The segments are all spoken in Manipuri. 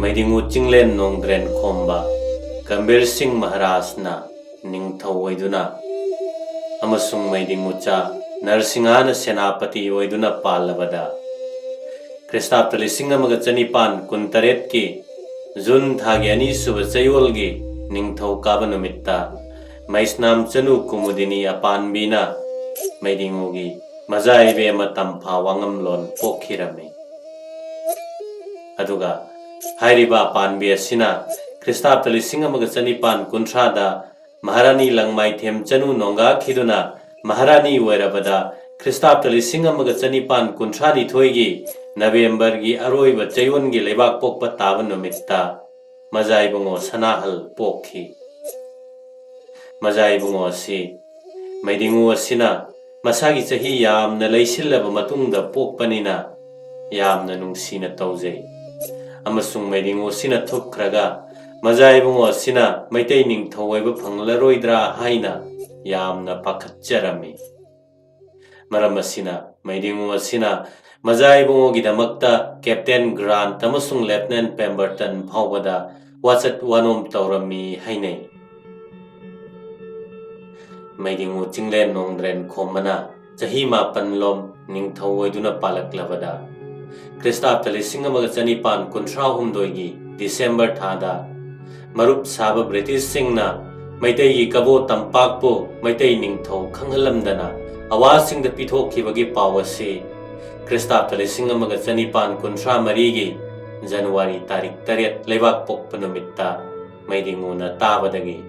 Maidingu Chinglen Nongdren Khomba Gambir Singh Maharajna Ningthou Oiduna Amasung Maidingucha Narasinghana Senapati Oiduna Palabada Kristaptali Singamaga Chanipan Kuntaret ki Jun Thagi Suba Chayolgi Ningthou Kaba Numitta Maisnam Chanu Kumudini Apanbina Maidingugi Mazaibe Matam Phawangam Lon Pokhirame Aduga Hairiba Panbi Asina Kristaptali Singamaga Chanipan Kuntrada Maharani Langmai Them Chanu Nonga Khiduna Maharani Wairabada Kristaptali Singamaga Chanipan Kuntrani Thoigi November gi Aroiba Chayon gi Lebak Pokpa Taban Numitta Mazaibungo Sanahal Pokhi Mazaibungo si Maidingu Asina Masagi Chahi Yamna Laisillaba Matungda Pokpanina Yamna Nungsina Tauzei Amasung Maidingu Sina Thukraga Mazaibungo Sina Maitei Ningthou Oiba Phanglaroidra Haina Yamna Pakhatjarami Maramasina Maidingu Asina Mazaibungo Gidamakta Captain Grant Tamasung Lieutenant Pemberton Phawbada Wasat Wanom Taurami Hainei Maidingu Chinglen Nongdren Khomana Chahi Mapanlom Ningthou Oiduna Palaklabada Kristaptali Singamaga Chanipan Kuntrahumdoigi December Thada Marup Saba British Singna Maitei Kabo Tampakpo Maitei Ningthou Khanghalamdana Awasing the Pithokhibagi Pawasi Kristaptali Singamaga Chanipan Kuntra Marigi January Tarik Taret Lebak Pokpa Numitta Maidinguna Tabadagi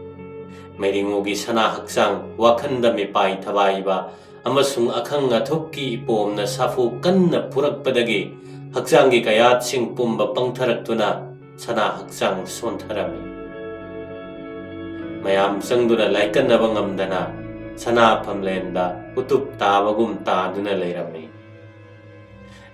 Maidingugi Sana Haksang Wakanda Mipai Thabaiba Amasung Akhang Athupki Ipomna Safu Kanna Purakpadagi Haksangi Kayat Sing Pumba Pangtharaktuna Sana Haksang Sontharami Mayam Sangduna Laikanaba Ngamdana Sana Phamlenda Utup Tabagum Taduna Leirami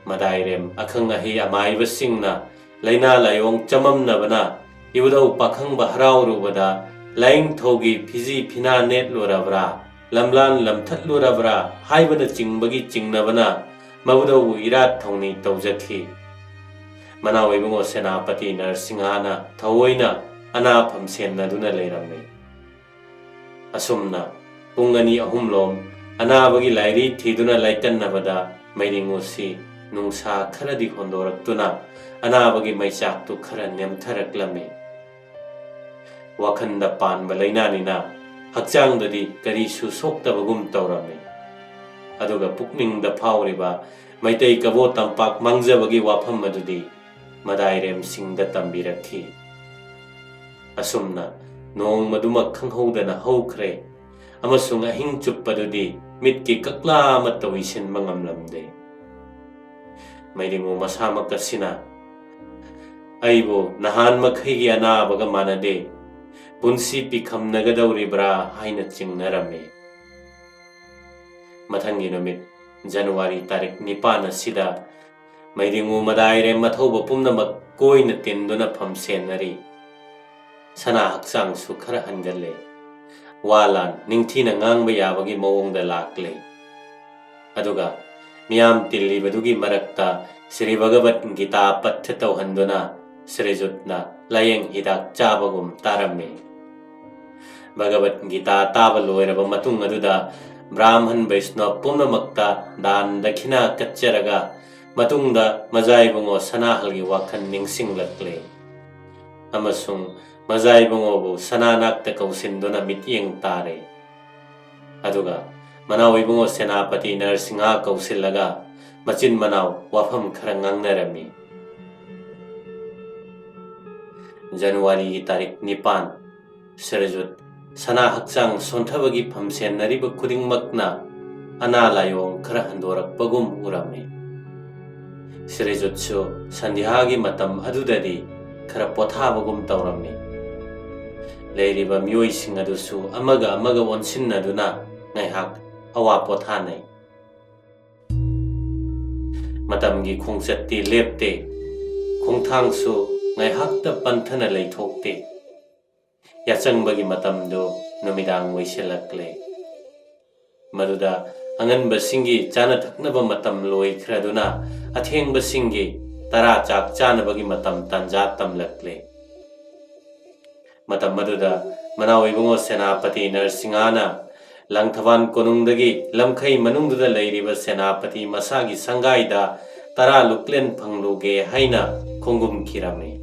Madairem Akhang Ahi Amaiba Singna Laina Layong Chamam Nabana Ibudau Pakhang Bahrau Rubada Laing Thogi Pizi Pina Net Lurabra Lamlan Lamthat Lurabra Haibana Chingbagi Chingnabana Mabudau Irat Thongni Tauzakhi Manawibungo Senapati Narasinghana Thawoina Ana Phamsenna Duna Leirame Asumna Pungani Ahumlom Anabagi Lairi Thiduna Laikannabada Maidingu si Nungsa Kharadi Hondoraktuna Anabagi Maisaktu Khara Nemtharaklame Wakanda Panba Lainanina Hakchangdadi Karisu Soktabagum Taurame Aduga Pukningda Phawriba Maitei Kabo Tampak Mangjabagi Wafam Madudi Madairem Singda Tambirakhi Asumna Nong Maduma Khanghodana Hokre Amasung Ahing Chuppadudi Mitki Kakla Matawisin Mangamlamde Maidingu Masamakasina Aibo Nahan Makhigi Anabaga Manade Punsi Pikham Nagadauribra Haina Chingnarame Mathangi Numit January Tarik Nipana Sida Maidingu Madaire Mathoba Pumnamak Koina Tinduna Phamsenari Sana Haksang Sukhara Hangale Walan Ningthina Ngangba Yabagi Mawongda Lakle Aduga Miyam Tilli Badugi Marakta Sri Bhagavat Gita Patha Tauhanduna Sri Jutna Layeng Hidak Chabagum Tarame Bhagavat Gita Taba Loiraba Matung Aduda Brahman Vaishnava Pumnamakta Dan Dakhina Kacharaga Matungda Mazaibungo Sanahalgi Wakhan Ningsinglakle Amasung Mazaibungo Sananakta Kausinduna Mityeng Tare Aduga Manawibungo Senapati Narasingha Kausilaga Machin Manaw Wafam Kharangang Narami January Tarik Nipan Serjut Sana Haksang Sonthabagi Phamsen Nariba Khudingmakna Ana Layong Khara Handorakpagum Urame Serjutsu Sandhyagi Matam Adudadi Khara Pothabagum Taurame Leiriba Miyoi Sing Adusu Amaga Onsinnaduna Ngaihak Awa Pothanai Matamgi Khongchatti Lepte Khongthangsu Ngaihakta Panthana Leithokte Yachangbagi Matamdo Numidang Waisilakle Maduda Anganba Singi Chana Thaknaba Matam Loi Khraduna Athengba Singi tara chak chanabagi matam tanja tamlakle matam maduda Manau Ibongo Senapati Narasinghana Langthavan Konungdagi Lamkhai Manungduda Leiriba Senapati Masagi Sangaida Tara Luklen Phangluge Haina Khongum Kirame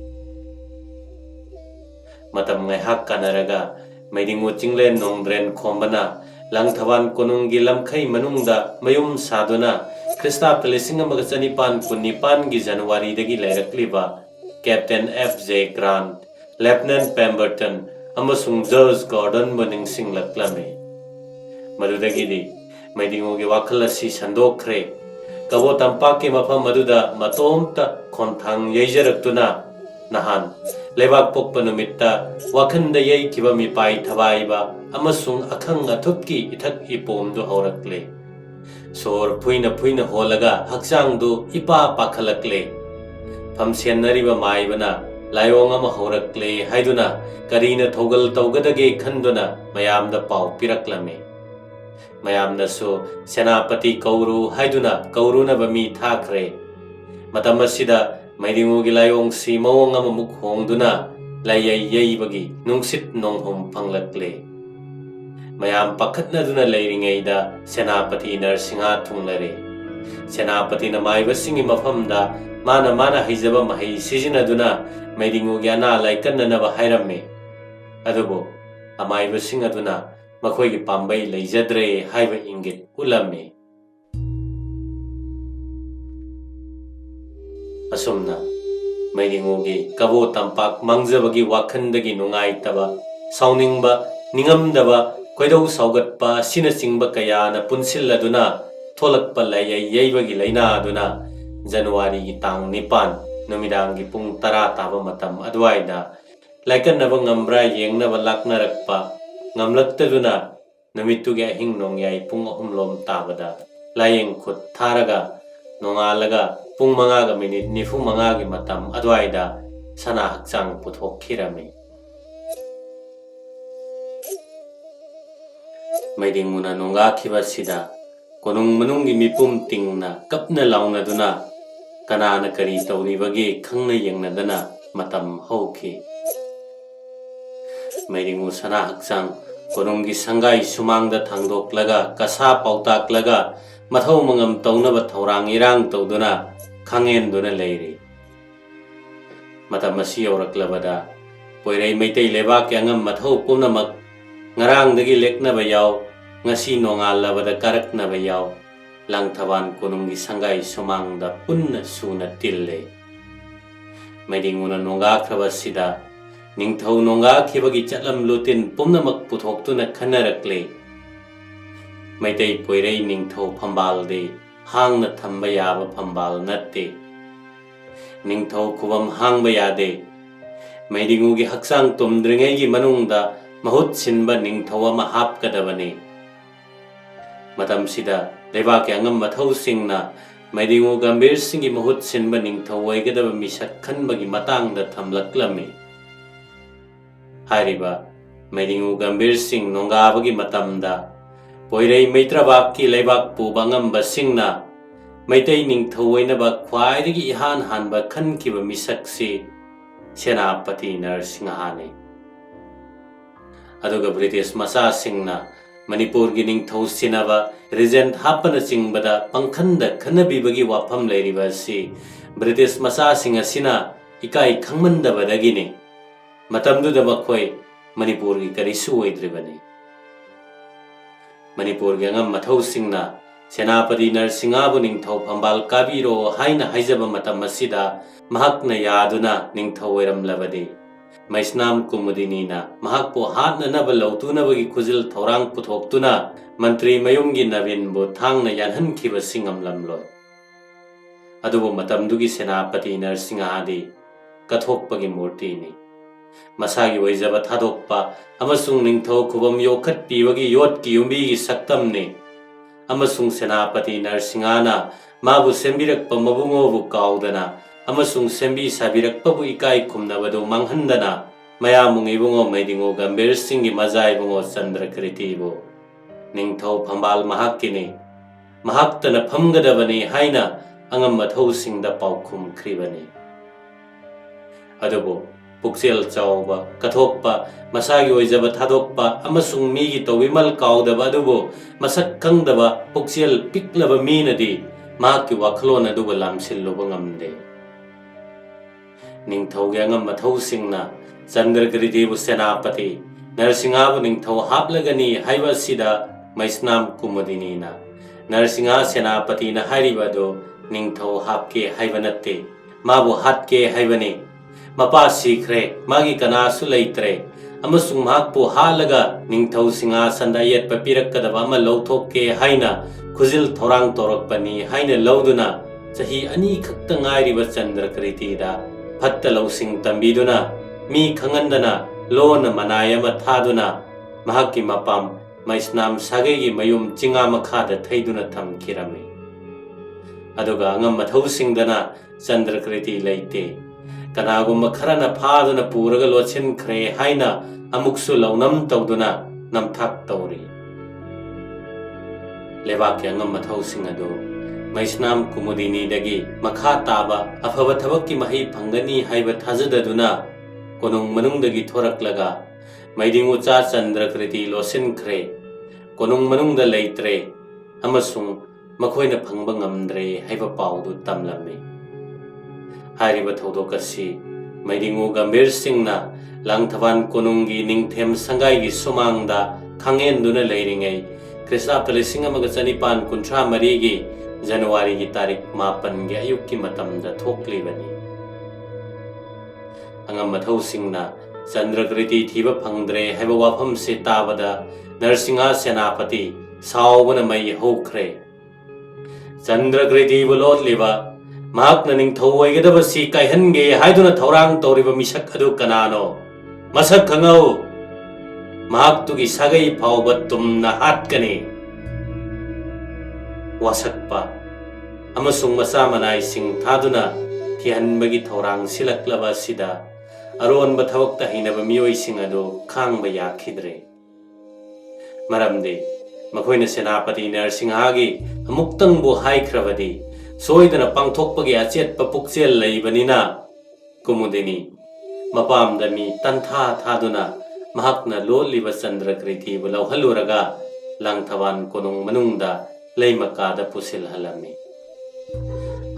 Matam Ngaihak Kanaraga Maidingu Chinglen Nongdren Khombana Langthavan Konunggi Lamkhai Manungda Mayum Saduna Krista Pelisinga Chanipan Kunipan gi January dagi Leirakliba Captain F.J. Grant Lieutenant Pemberton amasung George Gordon Bunning Singh laklame madudagidi maidingo gi wakal asi sandokre kabo tampaki mafam maduda matomta khonthang yeijaraktuna nahan lebak pokpa numitta wakhanda yei kiba mi pai thabaiba amasung akhang athupki ithak ipomdu horakle sor puina holaga hakchang du ipa pakhalakle phamsiannariba maibana layong ama horakle haiduna karina thogal tawgadage khanduna mayamda pau piraklame mayamna so senapati kauru haiduna kauruna bami thakre matamasida maidingu gi layong si mawong ama muk hongduna layai yeibagi nungsit nonghom phanglakle mayam pakhatna duna leiringeida senapati Narasinha thunglare senapati na maibasingi mafamda mana hijaba mahai sijinaduna maidingu gyana laikannanaba hairamme adubo amaibasing aduna makhoigi pambai leijadre haiba ingit ulamme asumna maidingu gi kabo tampak mangjabagi wakhandagi nungaitaba sauningba ningamdaba koidau saugatpa sina singba kayana punsilladuna tholakpa layai yeibagi laina aduna January gi tang nipan numidang gi pung tara taba matam adwaida laikan naba ngambra yengnaba laknarakpa ngamlaktaduna numittu gi ahing nongyai pung ahumlom tabada layeng khut tharaga nongalaga pung mangaga minute nifu mangagi matam adwaida sana hakchang puthok khirame maidinguna nonga khibasida konung manunggi mipum tingna kapna launa duna kanana kari tawribagi khangna yengnadana matam hauki maidingu sana hakchang konunggi sangai sumangda thangdoklaga kasa pautaklaga mathau mangam tawnaba thaurang irang tawduna khangenduna leiri matam asi yoraklabada poirei meitai lebak yangam mathau punamak ngarangdagi leknaba yaw ngasi nongalabada karaknaba yaw Langthavan Konunggi sangai sumangda punna suna tille maidinguna nonga khrabasida Ningthou nonga khibagi chatlam lutin pumnamak puthoktuna khanarakle maitai poirei Ningthou Phambal de hangna thamba yaba Phambal natte Ningthou khubam hangba yade maidingu gi haksang tumdringai gi manungda mahut sinba Ningthou ama hapkadabane matamsida lebak yangam mathau singna maidingu gambir singi mahut sinba Ningthou oigadaba misak khanbagi matangda thamlaklame hariba maidingu gambir sing nongabagi matamda poirei maitrabak ki lebak pubangam basingna maitai Ningthou oinaba khwaidagi ihan hanba khankiba misaksi senapati Narasinha ne aduga British masa singna Manipur gi Ningthou sinaba regent hapana singbada pangkhanda khanabibagi wafam leiriba si British masa singa sina ikai khangmandabadagine matamduda makhoi Manipur gi karisu oidribane Manipur gi angam mathau singna senapati Narasinha bu Ningthou Phambal kabiro haina haijaba matam masida mahakna yaduna Ningthou oiramlabade Maisnam Kumudinina mahakpo hatna naba lautunabagi khujil thorang puthoktuna mantri mayumgi Navin bu thangna yanhankhiba singamlamloi adubu matamdugi senapati Narasinha di kathokpagi murti ni masagi oijaba thadokpa amasung Ningthou khubam yokhat pibagi yotki yumbigi saktamni amasung senapati Narasinha na mabu sembirakpa mabungobu kaudana amasung sembi sabirakpabu ikai khumnabadu manghandana mayamung ibungo maidingo gambir singi majai bungo Chandrakriti bu Ningthou Phambal mahakkini mahaktana phamgadabani haina angam mathausinda paukhum khribani adubo pukchel chawba kathokpa masagi oijaba thadokpa amasung migi towimal kaudaba adubo masak khangdaba pukchel piklaba minadi mahakki wakhlon aduba lamsilluba ngamde Ningthouge angam mathausingna Chandrakritibu senapati Narasinghabu Ningthou haplagani haiba sida maisnam kumudinina Narasingha senapati na hairibado Ningthou hapke haiba natte mabu hatke haibani mapa sikhre magi kanasu leitre amasung mahakpu halaga Ningthou singha sandayet papirakadaba ama lawthokke haina khuzil thorang torokpani haina lawduna chahi ani khakta ngairiba Chandrakritida fatta lawsing tambiduna mi khangandana lona manayama thaduna mahakki mapam maisnam sagegi mayum chinga makhada thaiduna thamkirame aduga angam mathausingdana Chandrakriti leite kanagumma kharana phaduna puraga lochin khre haina amuksu lawnam tawduna namthak tawri lebakya angam mathausing adu maisnam kumudini dagi makha taba afaba thabakki mahi phangani haiba thajadaduna konung manungdagi thoraklaga maidingu cha Chandrakriti losinkhre konung manungda leitre amasung makhoina phangba ngamdre haiba paudu tamlame hairiba thodokasi maidingu gambir singna langthaban konunggi ningthem sangai gi sumangda khangenduna leiringai Krishnapta 1953 gi January gi tarik 8 gi ayukki matamda thoklibani angam mathausingna Chandrakriti thiba phangdre haiba wafam se tabada Narasingha senapati saubana mai hokre Chandrakriti bulotliba mahakna Ningthou oigedaba si kaihange haiduna thorang tawriba misak adu kanano masak khangau mahaktugi sagai phauba tumna hatkani wasakpa amasung masa manai sing thaduna thihanbagi thorang silaklaba sida aronba thabakta hinaba miyoi sing adu khangba yakhidre maramde makhoina senapati Narasinghagi amuktang bu haikhrabadi soidana pangthokpagi achetpa pukchel leibanina kumudini mapamda mi tantha thaduna mahakna loliba Chandrakriti bu lauhaluraga langthaban konung manungda leimakada pusil halami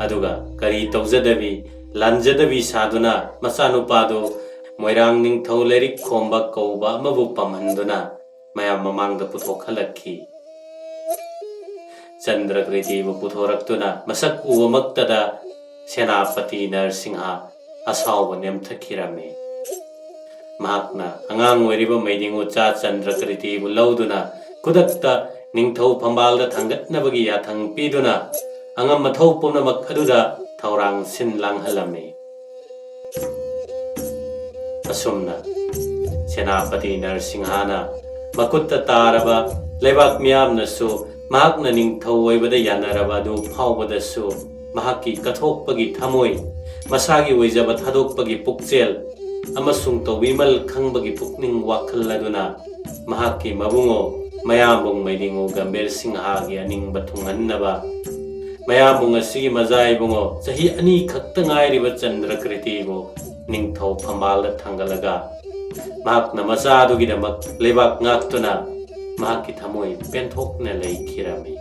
aduga kari tawjadabi lanjadabi saduna masanupado moirang Ningthou lerik khomba kauba mabu pamhanduna mayam mamangda puthokhalakhi Chandrakriti bu puthoraktuna masak uwamaktada senapati Narasingha asawba nemthakhirame mahakna angang oiriba maidingu cha Chandrakriti bu lauduna kudakta Ningthou Phambal thangatnabagi yathang piduna angam mathau punamak aduda thaurang sinlang halame asumna senapati Narasinghana makutta taraba lebak miyamnasu mahakna Ningthou oibada yanaraba adu phaubadasu mahakki kathokpagi thamoi masagi oijaba thadokpagi pukchel amasung towimal khangbagi pukning wakhalladuna mahakki mabungo mayambung maidingu gambir singhagi aningba thungannaba mayambung asigi mazai bungo chahi ani khakta ngairiba Chandrakriti bu Ningthou Phambal thangalaga mahakna machadugidamak lebak ngaktuna mahakki thamoi penthokna leikhirame